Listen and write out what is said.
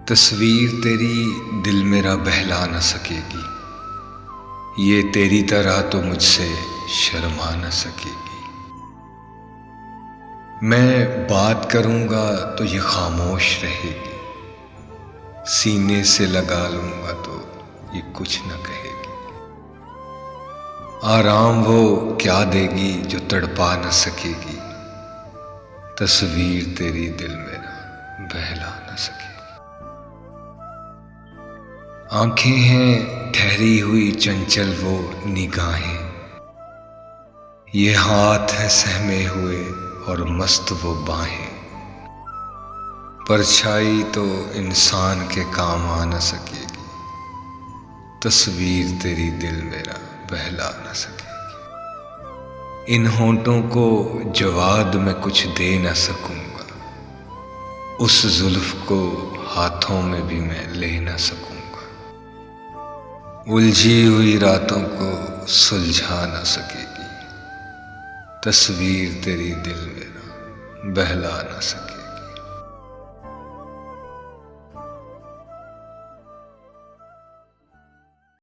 तस्वीर तेरी दिल मेरा बहला न सकेगी, ये तेरी तरह तो मुझसे शर्मा न सकेगी। मैं बात करूँगा तो ये खामोश रहेगी, सीने से लगा लूँगा तो ये कुछ न कहेगी। आराम वो क्या देगी जो तड़पा न सकेगी, तस्वीर तेरी दिल मेरा बहला न सकेगी। आंखें हैं ठहरी हुई चंचल वो निगाहें, ये हाथ है सहमे हुए और मस्त वो बाहें। परछाई तो इंसान के काम आ न सकेगी, तस्वीर तेरी दिल मेरा बहला न सकेगी। इन होंठों को जवाब में कुछ दे न सकूंगा, उस जुल्फ को हाथों में भी मैं ले न सकूंगा। उलझी हुई रातों को सुलझा न सकेगी, तस्वीर तेरी दिल मेरा बहला न सकेगी।